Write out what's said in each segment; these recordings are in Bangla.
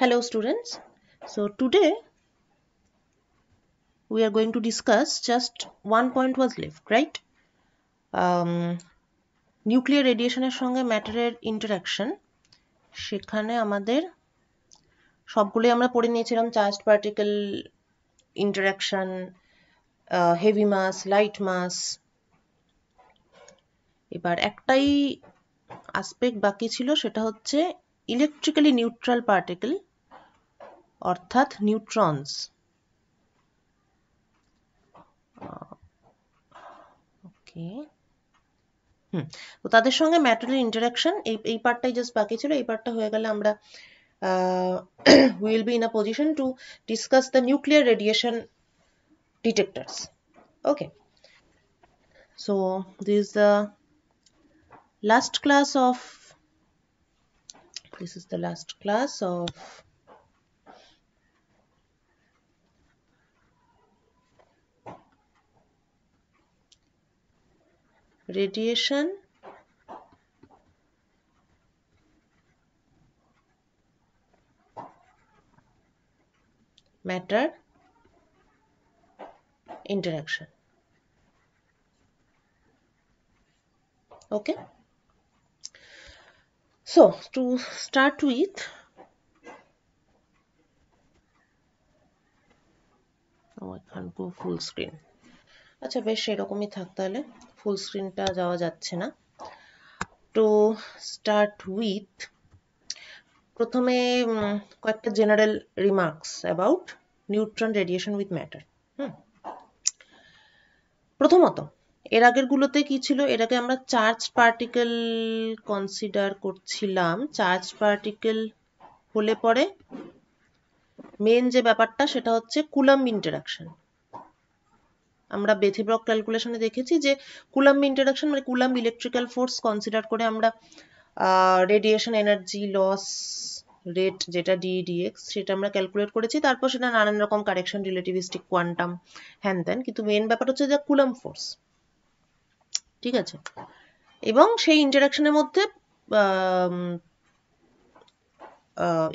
Hello students. So today we are going to discuss just one point was left, right? Nuclear রেডিয়েশনের সঙ্গে ম্যাটারের ইন্টারাকশন, সেখানে আমাদের সবগুলোই আমরা পড়ে নিয়েছিলাম। চার্জড পার্টিকেল ইন্টারাকশন, হেভি মাস, লাইট মাস। এবার একটাই আসপেক্ট বাকি ছিল, সেটা হচ্ছে ইলেকট্রিক্যালি নিউট্রাল পার্টিকেল অর্থাৎ নিউট্রনস। ওকে, তো তাদের সঙ্গে ম্যাটারের ইন্টারাকশন, এই পার্টটাই জাস্ট বাকি ছিল। এই পার্টটা হয়ে গেলে আমরা we will be in a position to discuss the nuclear radiation detectors. Okay, so this is the last class of radiation matter interaction. Okay, so to start with, I can't go full screen. আচ্ছা, বেশ এরকমই থাক, তাহলে ফুল স্ক্রিনটা যাওয়া যাচ্ছে না। To start with, প্রথমে কয়েকটা general remarks about neutron radiation with matter. প্রথমত, এর আগের গুলোতে কি ছিল? এর আগে আমরা চার্জ পার্টিকেল কনসিডার করছিলাম। চার্জ পার্টিকেল হলে পরে মেন যে ব্যাপারটা, সেটা হচ্ছে কুলাম্ব ইন্টারাকশন। আমরা বেথিব্রক ক্যালকুলেশনে দেখেছি যে কুলাম্ব ইন্টারাকশন মানে কুলাম্ব ইলেকট্রিক্যাল ফোর্স কনসিডার করে আমরা রেডিয়েশন এনার্জি লস রেট, যেটা ডিএক্স, সেটা আমরা ক্যালকুলেট করেছি। তারপর সেটা নানান রকম কারেকশন, রিলেটিভিস্টিক, কোয়ান্টাম, হ্যান ত্যান, কিন্তু মেন ব্যাপার হচ্ছে যে কুলাম্ব ফোর্স। ঠিক আছে, এবং সেই ইন্টারাকশনের মধ্যে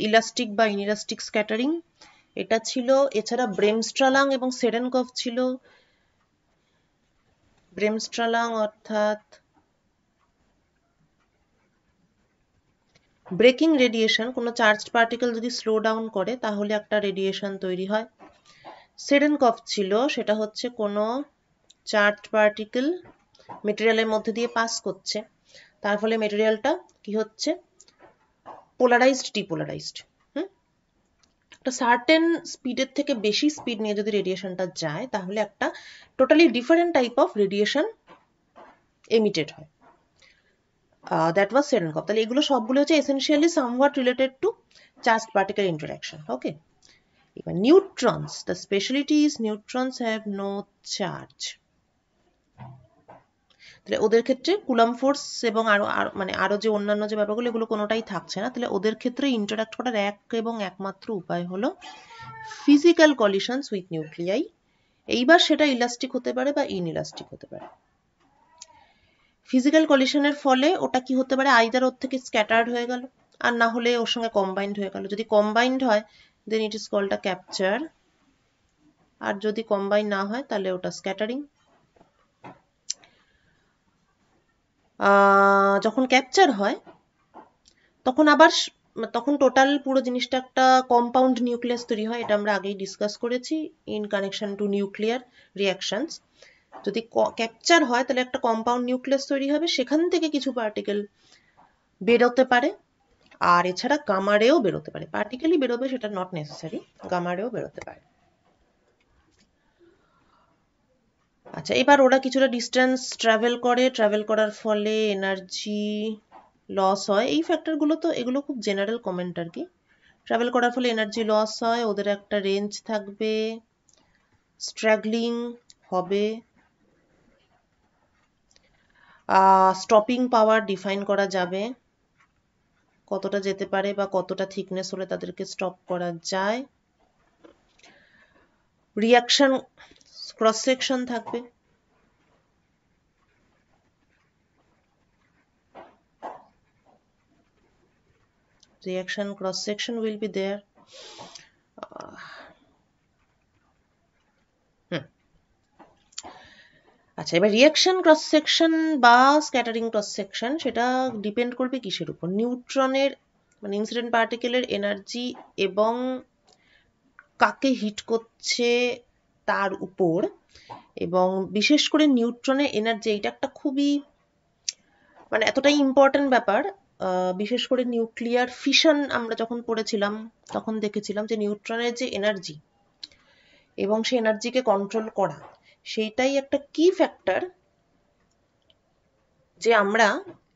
ইলাস্টিক বা ইনইলাস্টিক স্ক্যাটারিং এটা ছিল। এছাড়া ব্রেমস্ট্রালাং এবং সেডেনকভ ছিল। ব্রেমস্ট্রালাং অর্থাৎ ব্রেকিং রেডিয়েশন, কোনো চার্জড পার্টিকেল যদি স্লো ডাউন করে তাহলে একটা রেডিয়েশন তৈরি হয়। সেডেনকভ ছিল, সেটা হচ্ছে কোনো চার্জড পার্টিকেল মেটেরিয়ালের মধ্যে দিয়ে পাস করছে, তার ফলে মেটেরিয়ালটা কি হচ্ছে? পোলারাইজড, ডিপোলারাইজড। একটা সার্টেন স্পিডের থেকে বেশি স্পিড নিয়ে যদি রেডিয়েশনটা যায়, তাহলে একটা totally different type of radiation emitted হয়। That was Cherenkov. তাহলে এগুলো সবগুলো হচ্ছে essentially somewhat related to charged particle interaction. Okay, এবার neutrons, the speciality is neutrons have no charge. তাহলে ওদের ক্ষেত্রে কুলাম্ব ফোর্স এবং আরো যে অন্যান্য যে ব্যাপারগুলো, এগুলো কোনোটাই থাকছে না। তাহলে ওদের ক্ষেত্রে ইন্টারাক্ট করার এক এবং একমাত্র উপায় হলো ফিজিক্যাল কলিশনস উইথ নিউক্লিয়াই। এইবার সেটা ইলাস্টিক হতে পারে বা ইনইলাস্টিক হতে পারে। ফিজিক্যাল কলিশনের ফলে ওটা কি হতে পারে? আইদার ওর থেকে স্ক্যাটার্ড হয়ে গেল, আর না হলে ওর সঙ্গে কম্বাইন্ড হয়ে গেল। যদি কম্বাইন্ড হয় then it is called a capture, আর যদি কম্বাইন না হয় তাহলে ওটা স্ক্যাটারিং। যখন ক্যাপচার হয় তখন টোটাল পুরো জিনিসটা একটা কম্পাউন্ড নিউক্লিয়াস তৈরি হয়। এটা আমরা আগেই ডিসকাস করেছি in connection to nuclear reactions. যদি ক্যাপচার হয় তাহলে একটা কম্পাউন্ড নিউক্লিয়াস তৈরি হবে, সেখান থেকে কিছু পার্টিকেল বেরোতে পারে, আর এছাড়া গামা রেও বেরোতে পারে। পার্টিকেলই বেরোবে সেটা নট নেসেসারি, গামা রেও বেরোতে পারে। আচ্ছা, এবার ওরা কিছুটা ডিস্টেন্স ট্রাভেল করে, ট্রাভেল করার ফলে এনার্জি লস হয়। এই ফ্যাক্টরগুলো তো এগুলো খুব জেনারেল কমেন্ট আর কি। ট্রাভেল করার ফলে এনার্জি লস হয়, ওদের একটা রেঞ্জ থাকবে, স্ট্রাগলিং হবে, স্টপিং পাওয়ার ডিফাইন করা যাবে, কতটা যেতে পারে বা কতটা থিকনেস হলে তাদেরকে স্টপ করা যায়। রিয়াকশন ক্রস সেকশন থাকবে, reaction cross section will be there. আচ্ছা, এবার রিয়াকশন ক্রস সেকশন বা স্ক্যাটারিং ক্রস সেকশন সেটা ডিপেন্ড করবে কিসের উপর? নিউট্রনের মানে ইনসিডেন্ট পার্টিকেলের এনার্জি এবং কাকে হিট করছে তার উপর, এবং বিশেষ করে নিউট্রনের এনার্জি, এটা একটা খুবই মানে এতটাই ইম্পর্টেন্ট ব্যাপার। বিশেষ করে নিউক্লিয়ার ফিশন আমরা যখন পড়েছিলাম তখন দেখেছিলাম যে নিউট্রনের যে এনার্জি এবং সেই এনার্জিকে কন্ট্রোল করা, সেইটাই একটা কি ফ্যাক্টর যে আমরা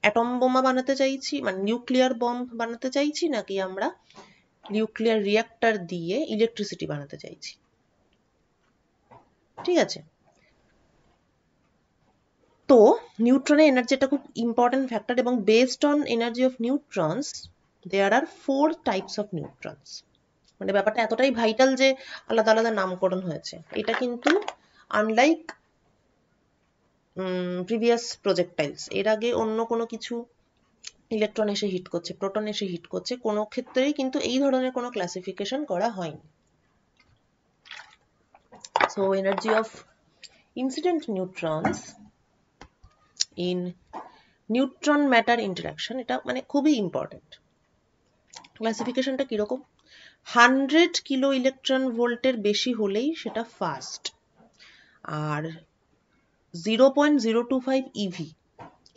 অ্যাটম বোমা বানাতে চাইছি মানে নিউক্লিয়ার বম্ব বানাতে চাইছি, নাকি আমরা নিউক্লিয়ার রিঅ্যাক্টর দিয়ে ইলেকট্রিসিটি বানাতে চাইছি। ঠিক আছে, তো নিউট্রনের এনার্জি একটা খুব ইম্পর্টেন্ট ফ্যাক্টর, এবং based on energy of neutrons there are 4 types of neutrons. মানে ব্যাপারটা এতটাই ভাইটাল যে আলাদা আলাদা নামকরণ হয়েছে। এটা কিন্তু আনলাইক প্রিভিয়াস প্রজেক্টাইলস, এর আগে অন্য কোনো কিছু ইলেকট্রন এসে হিট করছে, প্রোটন এসে হিট করছে, কোনো ক্ষেত্রেই কিন্তু এই ধরনের কোনো ক্লাসিফিকেশন করা হয়নি। So energy of incident neutrons in neutron matter interaction, এটা মানে খুবই ইম্পর্টেন্ট। ক্লাসিফিকেশনটা কিরকম? 100 কিলো ইলেকট্রন ভোল্টের বেশি হলেই সেটা ফাস্ট, আর 0.025 ইভি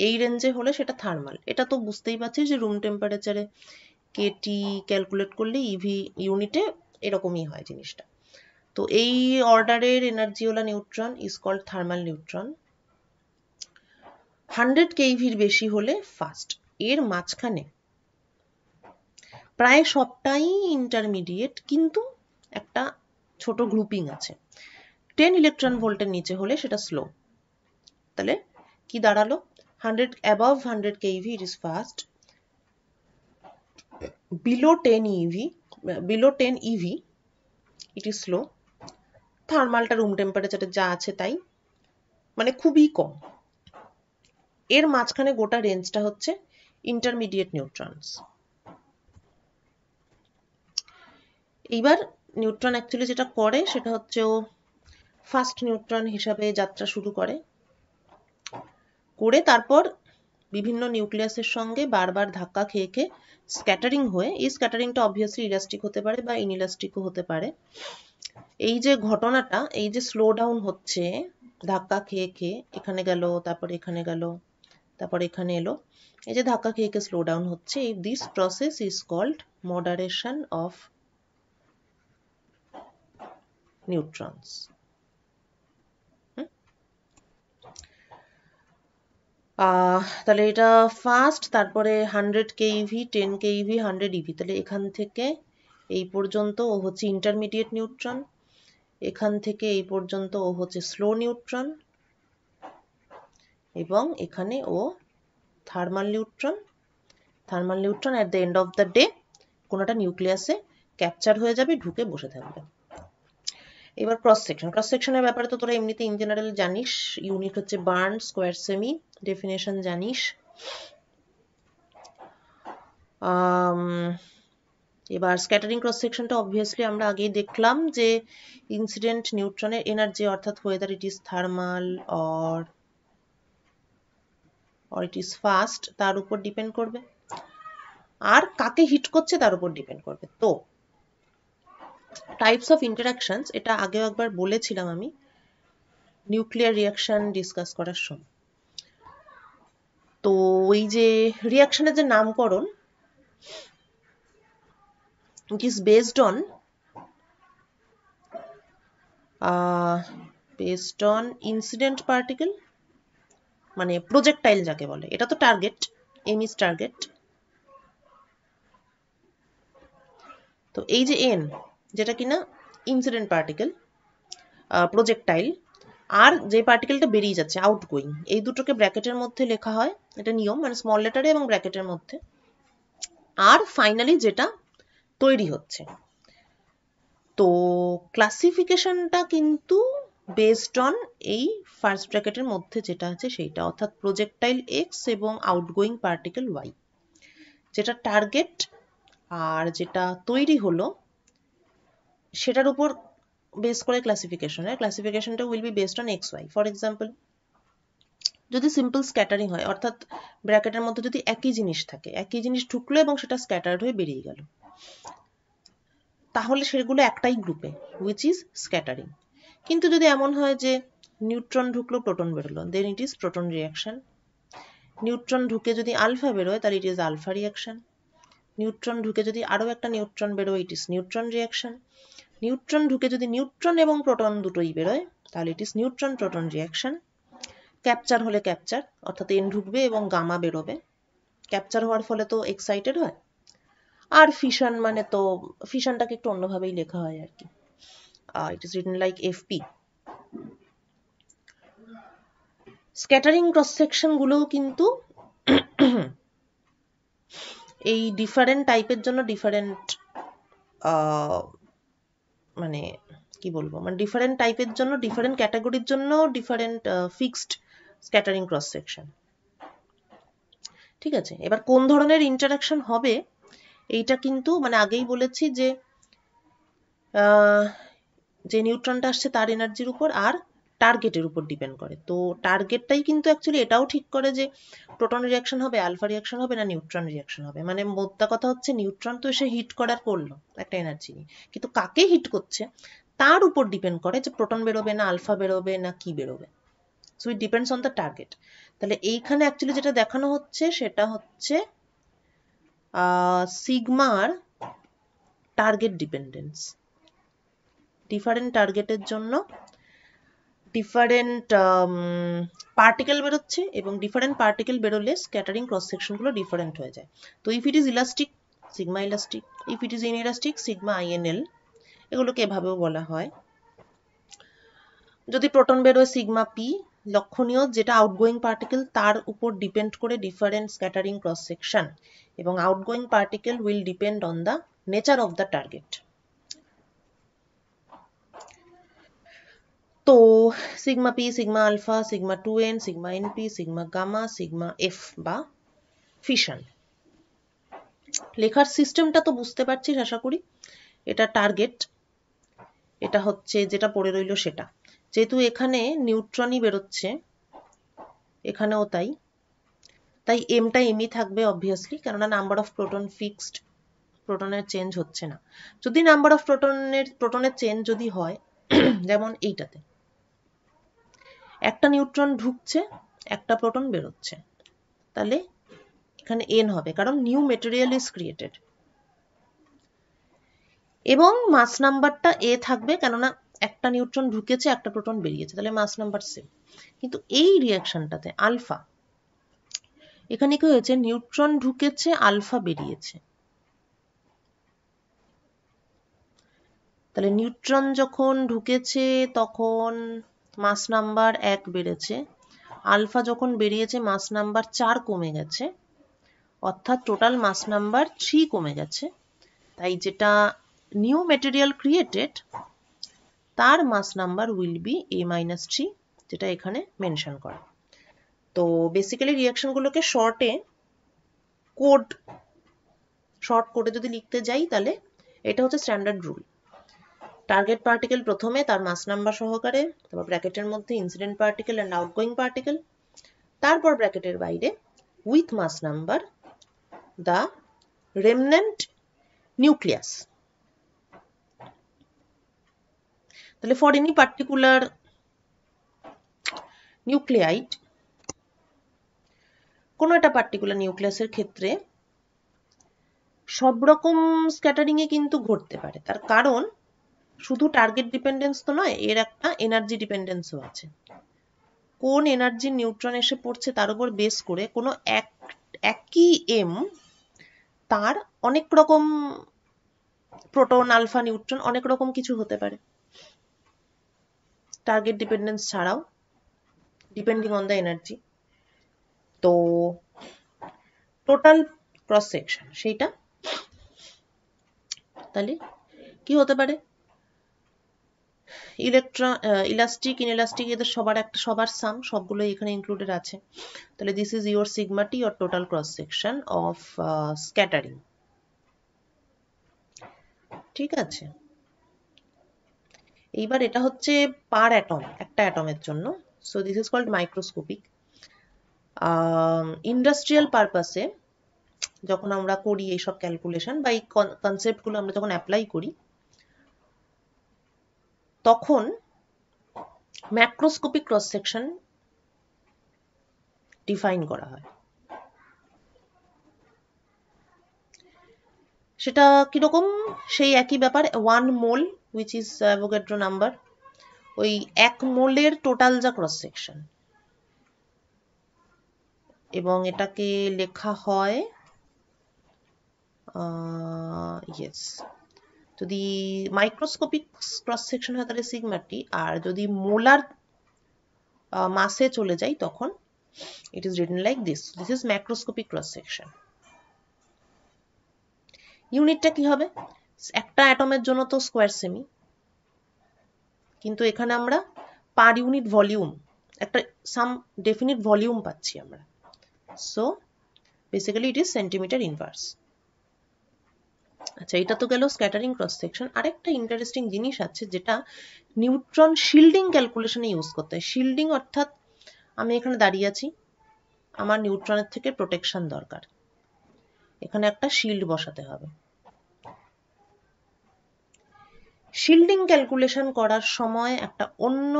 এই রেঞ্জে হলে সেটা থার্মাল। এটা তো বুঝতেই পারছিস যে রুম টেম্পারেচারে কেটি ক্যালকুলেট করলে ইভি ইউনিটে এরকমই হয় জিনিসটা। তো এই অর্ডারের এনার্জিওয়ালা neutron is called thermal neutron. 100 কেভির বেশি হলে ফাস্ট। এর মাঝখানে প্রায় সবটাই ইন্টারমিডিয়েট, কিন্তু একটা ছোট গ্রুপিং আছে। 10 ইলেকট্রন ভোল্টের নিচে হলে সেটা স্লো। তাহলে কি দাঁড়ালো? 100 above 100 keV it is fast, below 10 EV it is slow, থার্মালটা রুম টেম্পারেচারে যা আছে তাই, মানে খুবই কম। এর মাঝখানে গোটা রেঞ্জটা হচ্ছে ইন্টারমিডিয়েট নিউট্রনস। এইবার নিউট্রন অ্যাকচুয়ালি যেটা করে সেটা হচ্ছে ও ফাস্ট নিউট্রন হিসাবে যাত্রা শুরু করে, তারপর বিভিন্ন নিউক্লিয়াসের সঙ্গে বারবার ধাক্কা খেয়ে খেয়ে স্ক্যাটারিং হয়ে, এই স্ক্যাটারিংটা অবভিয়াসলি ইলাস্টিক হতে পারে বা ইনইলাস্টিকও হতে পারে। এই যে ঘটনাটা, এই যে স্লো ডাউন হচ্ছে ধাক্কা খেয়ে খেয়ে, এখানে গেল, তারপর এখানে গেল, তারপর এখানে এলো, এই যে ধাক্কা খেয়ে খেয়ে স্লো ডাউন হচ্ছে, this process is called moderation of neutrons. তাহলে এটা ফাস্ট, তারপরে 100 কেভি, 10 কেভি, 100 ইভি, তাহলে এখান থেকে এই পর্যন্ত ও হচ্ছে ইন্টারমিডিয়েট নিউট্রন, এখান থেকে এই পর্যন্ত ও হচ্ছে স্লো নিউট্রন, এবং এখানে ও thermal neutron. Thermal neutron at the end of the day কোনোটা নিউক্লিয়াসে ক্যাপচার হয়ে যাবে, ঢুকে বসে থাকবে। এবার ক্রস সেকশন। ক্রস সেকশনের ব্যাপারে তো তোরা এমনিতে ইন জেনারেল জানিস, ইউনিট হচ্ছে বার্ন স্কোয়ার সেমি, ডেফিনেশন জানিস। এবার স্ক্যাটারিং ক্রস সেকশনটা অবভিয়াসলি আমরা আগেই দেখলাম যে ইনসিডেন্ট নিউট্রনের এনার্জি, অর্থাৎ weather it is thermal or it is fast, তার উপর ডিপেন্ড করবে, আর কাকে হিট করছে তার উপর ডিপেন্ড করবে। তো টাইপস অফ ইন্টারাকশনস, এটা আগেও একবার বলেছিলাম আমি নিউক্লিয়ার রিয়াকশন ডিসকাস করার সময়। তো ওই যে রিয়াকশনের যে নামকরণ, it is based on incident particle, মানে প্রজেক্টাইল যাকে বলে, এটা তো টার্গেট, এম ইজ টার্গেট। তো এই যে এন, যেটা কিনা ইনসিডেন্ট পার্টিকেল, প্রজেক্টাইল, আর যে পার্টিকেলটা বেরিয়ে যাচ্ছে আউটগোয়িং, এই দুটোকে ব্র্যাকেটের মধ্যে লেখা হয়, এটা নিয়ম, মানে স্মল লেটারে এবং ব্র্যাকেটের মধ্যে। আর ফাইনালি যেটা তৈরি হচ্ছে, তো ক্লাসিফিকেশনটা কিন্তু বেসড অন এই ফার্স্ট ব্র্যাকেটের মধ্যে যেটা আছে সেইটা, অর্থাৎ প্রজেক্টাইল এক্স এবং আউটগোয়িং পার্টিকেল ওয়াই, যেটা টার্গেট আর যেটা তৈরি হলো সেটার উপর বেস করে ক্লাসিফিকেশন হয়। ক্লাসিফিকেশনটা will be based on X Y. For example, যদি সিম্পল স্ক্যাটারিং হয়, অর্থাৎ ব্র্যাকেটের মধ্যে যদি একই জিনিস থাকে, একই জিনিস ঢুকলো এবং সেটা স্ক্যাটার্ড হয়ে বেরিয়ে গেল, তাহলে সেগুলো একটাই গ্রুপে, হুইচ ইজ স্ক্যাটারিং। কিন্তু যদি এমন হয় যে নিউট্রন ঢুকলো, প্রোটন বেরোলো, then it is proton reaction. Neutron ঢুকে যদি আলফা বেরোয়, তাহলে it is alpha reaction. Neutron ঢুকে যদি আরও একটা নিউট্রন বেরোয়, it is neutron reaction. Neutron ঢুকে যদি নিউট্রন এবং প্রোটন দুটোই বেরোয়, তাহলে it is neutron proton reaction. Capture হলে ক্যাপচার, অর্থাৎ এন ঢুকবে এবং গামা বেরোবে, ক্যাপচার হওয়ার ফলে তো এক্সাইটেড হয়। আর ফিশন মানে তো ফিশনটাকে একটু অন্যভাবেই লেখা হয় আর কি, it is written like FP. Scattering cross section গুলোও কিন্তু এই ডিফারেন্ট টাইপের জন্য ডিফারেন্ট, মানে কি বলবো, মানে ডিফারেন্ট টাইপের জন্য, ডিফারেন্ট ক্যাটাগরির জন্য different fixed scattering cross section. ঠিক আছে, এবার কোন ধরনের ইন্টারাকশন হবে এইটা কিন্তু মানে আগেই বলেছি যে যে নিউট্রনটা আসছে তার এনার্জির উপর আর টার্গেটের উপর ডিপেন্ড করে। তো টার্গেটটাই কিন্তু অ্যাকচুয়ালি এটাও ঠিক করে যে প্রোটন রিয়াকশন হবে, আলফা রিয়াকশন হবে না নিউট্রন রিয়াকশন হবে। মানে মোদ্দা কথা হচ্ছে নিউট্রন তো এসে হিট করার করলো একটা এনার্জি নিয়ে, কিন্তু কাকে হিট করছে তার উপর ডিপেন্ড করে যে প্রোটন বেরোবে না আলফা বেরোবে না কি বেরোবে। So it depends on the target. তাহলে এইখানে অ্যাকচুয়ালি যেটা দেখানো হচ্ছে সেটা হচ্ছে সিগমার টার্গেট ডিপেন্ডেন্স। ডিফারেন্ট টার্গেটের জন্য ডিফারেন্ট পার্টিকেল বেরোচ্ছে এবং ডিফারেন্ট পার্টিকেল বেরোলে স্ক্যাটারিং ক্রস সেকশনগুলো ডিফারেন্ট হয়ে যায়। তো if it is elastic, sigma elastic, if it is inelastic, sigma INL, এগুলোকে এভাবেও বলা হয়। যদি প্রোটন বেরোয় সিগমা পি, লক্ষণীয় যেটা আউটগোয়িং পার্টিকেল তার উপর ডিপেন্ড করে ডিফারেন্ট স্ক্যাটারিং ক্রস সেকশন, এবং outgoing particle will depend on the nature of the target. তো sigma P, sigma alpha, sigma 2n, sigma NP, sigma gamma, sigma F বা ফিশন। লেখার সিস্টেমটা তো বুঝতে পারছিস আশা করি। এটা টার্গেট, এটা হচ্ছে যেটা পড়ে রইল সেটা। যেহেতু এখানে নিউট্রনই বেরোচ্ছে, এখানেও তাই, তাই এমটা এমই থাকবে অবভিয়াসলি, কেননা নাম্বার অফ প্রোটন ফিক্সড, প্রোটনের চেঞ্জ হচ্ছে না। যদি নাম্বার অফ প্রোটনের চেঞ্জ যদি হয়, যেমন এইটাতে একটা নিউট্রন ঢুকছে, একটা প্রোটন বেরোচ্ছে, তাহলে এখানে n হবে, কারণ নিউ মেটেরিয়াল ইজ ক্রিয়েটেড। এবং মাস নাম্বারটা a থাকবে, কেননা একটা নিউট্রন ঢুকেছে একটা প্রোটন বেরিয়েছে, তাহলে মাস নাম্বার সেম। কিন্তু এই রিয়াকশনটাতে আলফা, এখানে কি হয়েছে, নিউট্রন ঢুকেছে আলফা বেরিয়েছে, তাহলে নিউট্রন যখন ঢুকেছে তখন মাস নাম্বার 1 বেড়েছে, আলফা যখন বেরিয়েছে মাস নাম্বার 4 কমে গেছে, অর্থাৎ টোটাল মাস নাম্বার 3 কমে গেছে। তাই যেটা নিউ মেটেরিয়াল ক্রিয়েটেড তার মাস নাম্বার উইল বি a-3, যেটা এখানে মেনশন করা। তো বেসিক্যালি রিয়াকশনগুলোকে শর্ট কোডে যদি লিখতে যাই, তাহলে এটা হচ্ছে স্ট্যান্ডার্ড রুল। টার্গেট পার্টিকেল প্রথমে তার মাস নাম্বার সহকারে, তারপর ব্র্যাকেটের মধ্যে incident particle and outgoing particle, তারপর ব্র্যাকেটের বাইরে with mass number the remnant nucleus. তাহলে ফর এনি পার্টিকুলার নিউক্লিয়াইড, কোনো একটা পার্টিকুলার নিউক্লিয়াসের ক্ষেত্রে সব রকম স্ক্যাটারিং এ কিন্তু ঘটতে পারে। তার কারণ শুধু টার্গেট ডিপেন্ডেন্স তো নয়, এর একটা এনার্জি ডিপেন্ডেন্সও আছে। কোন এনার্জি নিউট্রন এসে পড়ছে তার উপর বেস করে কোনো একই এম তার অনেক রকম প্রোটন, আলফা, নিউট্রন অনেক রকম কিছু হতে পারে টার্গেট ডিপেন্ডেন্স ছাড়াও, ডিপেন্ডিং অন দ্য এনার্জি। তো টোটাল ক্রস সেকশন সেইটা, তাহলে কি হতে পারে, ইলেকট্রন, ইলাস্টিক, ইনইলাস্টিক, এদের সবার সাম, সবগুলো এখানে ইনক্লুডেড আছে। তাহলে this is your sigma T, or total cross section of scattering. ঠিক আছে, এইবার এটা হচ্ছে পার অ্যাটম, একটা অ্যাটমের জন্য। So this is called microscopic. Industrial পারপাসে যখন আমরা করি এইসব ক্যালকুলেশন বা এই কনসেপ্টগুলো আমরা যখন অ্যাপ্লাই করি, তখন ম্যাক্রোস্কোপিক ক্রস সেকশন ডিফাইন করা হয়। সেটা কিরকম? সেই একই ব্যাপার, 1 মোল উইচ ইজ অ্যাভোগাড্রো নাম্বার, ওই 1 মোলের টোটাল যা ক্রস সেকশন, এবং এটাকে লেখা হয় ইয়েস, যদি মাইক্রোস্কোপিক ক্রস সেকশন হয় তাহলে সিগমাটি, আর যদি মোলার মাসে চলে যাই তখন it is written like this is macroscopic cross section. ইউনিটটা কি হবে? একটা অ্যাটমের জন্য তো স্কোয়ার সেমি, কিন্তু এখানে আমরা পার ইউনিট ভলিউম একটা সাম ডেফিনিট ভলিউম পাচ্ছি আমরা। So basically it is centimetre inverse. আচ্ছা, এটা তো গেল স্ক্যাটারিং ক্রস সেকশন। আরেকটা ইন্টারেস্টিং জিনিস আছে যেটা নিউট্রন শিল্ডিং ক্যালকুলেশনে ইউজ করতে হয়। শিল্ডিং অর্থাৎ আমি এখানে দাঁড়িয়ে আছি, আমার নিউট্রনের থেকে প্রোটেকশন দরকার, এখানে একটা শিল্ড বসাতে হবে। শিল্ডিং ক্যালকুলেশন করার সময় একটা অন্য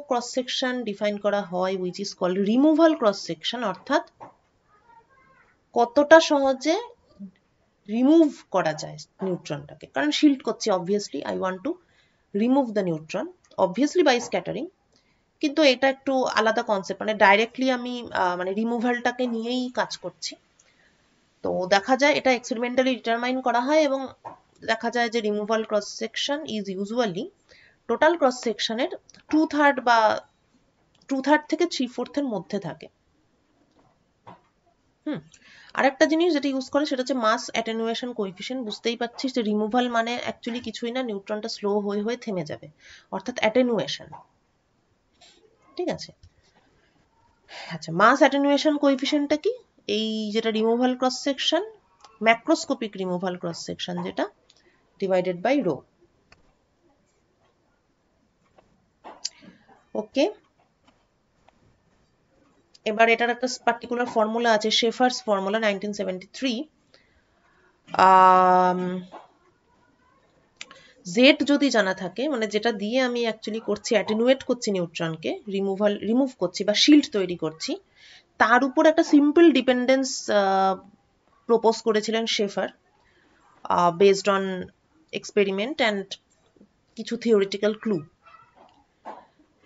ক্রস সেকশন ডিফাইন করা হয় which is called removal cross section, অর্থাৎ কতটা সহজে রিমুভ করা যায় নিউট্রনটাকে। কারণ শিল্ড করছি, obviously I want to remove the neutron, obviously by scattering, কিন্তু এটা একটু আলাদা কনসেপ্ট, মানে ডাইরেক্টলি আমি মানে রিমুভালটাকে নিয়েই কাজ করছি। তো দেখা যায় এটা এক্সপেরিমেন্টালি ডিটারমাইন করা হয়, এবং দেখা যায় যে removal cross section is usually total cross সেকশনের 2/3 বা 2/3 থেকে 3/4 মধ্যে থাকে। আরেকটা জিনিস যেটা ইউজ করে সেটা হচ্ছে মাস অ্যাটেনুয়েশন কোএফিসিয়েন্ট। বুঝতেই পারছিস যে রিমুভাল মানে অ্যাকচুয়ালি কিছুই না, নিউট্রনটা স্লো হয়ে হয়ে থেমে যাবে, অর্থাৎ অ্যাটেনুয়েশন। ঠিক আছে, আচ্ছা, মাস অ্যাটেনুয়েশন কোএফিসিয়েন্টটা কি? এই যেটা removal cross section, macroscopic removal cross section যেটা, ডিভাইডেড বাই রো। ওকে, এবার এটার একটা পার্টিকুলার ফর্মুলা আছে, শেফার্স ফর্মুলা, 1973। জেড যদি জানা থাকে, মানে যেটা দিয়ে আমি অ্যাকচুয়ালি করছি, অ্যাটেনুয়েট করছি নিউট্রনকে, রিমুভ করছি বা শিল্ড তৈরি করছি, তার উপর একটা সিম্পল ডিপেন্ডেন্স প্রপোজ করেছিলেন shepherd, based on experiment and কিছু থিওরিটিক্যাল ক্লু।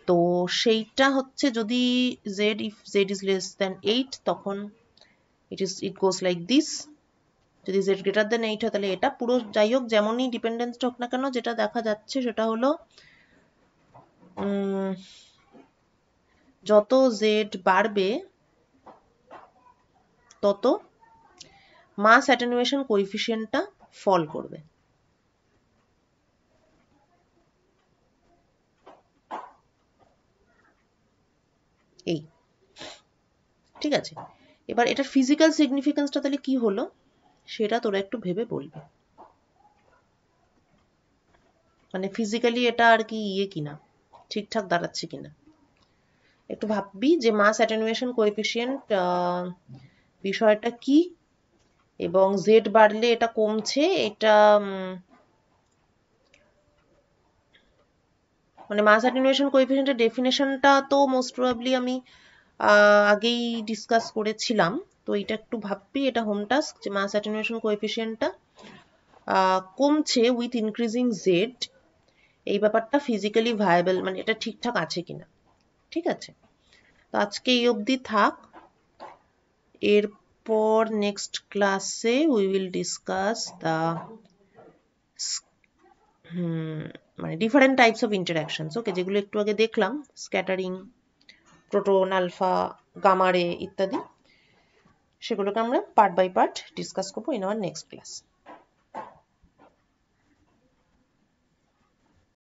তো সেইটা হচ্ছে যদি if z is less than 8, তখন it goes like this, যদি z greater than 8 হয় তাহলে এটা পুরো, যাই হোক যেমনই ডিপেন্ডেন্স হোক না কেন, যেটা দেখা যাচ্ছে সেটা হলো যত z বাড়বে তত মাস অ্যাটেনুয়েশন কোএফিসিয়েন্টটা ফল করবে। এই ঠিক আছে, এবার এটার ফিজিক্যাল সিগনিফিকেন্সটা তাহলে কি হলো সেটা তোরা একটু ভেবে বলবি, মানে ফিজিক্যালি এটা আর কি কিনা, ঠিকঠাক দাঁড়াচ্ছে কিনা একটু ভাববি, যে মাস অ্যাটেনুয়েশন কোএফিসিয়েন্ট বিষয়টা কি, এবং জেড বাড়লে এটা কমছে, এটা মানে মাস অ্যাটেনুয়েশন কোএফিসিয়েন্টের ডেফিনেশনটা তো মোস্ট প্রবাবলি আমি আগেই ডিসকাস করেছিলাম। তো এটা একটু ভাববি, এটা হোম টাস্ক, যে মাস অ্যাটেনুয়েশন কোএফিসিয়েন্টটা কমছে উইথ ইনক্রিজিং জেড, এই ব্যাপারটা ফিজিক্যালি ভায়াবল, মানে এটা ঠিকঠাক আছে কিনা। ঠিক আছে, তো আজকে এই অবধি থাক, এরপর নেক্সট ক্লাসে উই উইল ডিসকাস দ্য মানে ডিফারেন্ট টাইপস অফ ইন্টারাকশনস। ওকে, যেগুলো একটু আগে দেখলাম, স্ক্যাটারিং, প্রোটন, আলফা, গামা রে ইত্যাদি, সেগুলোকে আমরা পার্ট বাই পার্ট ডিসকাস করবো ইন আওয়ার নেক্সট ক্লাস।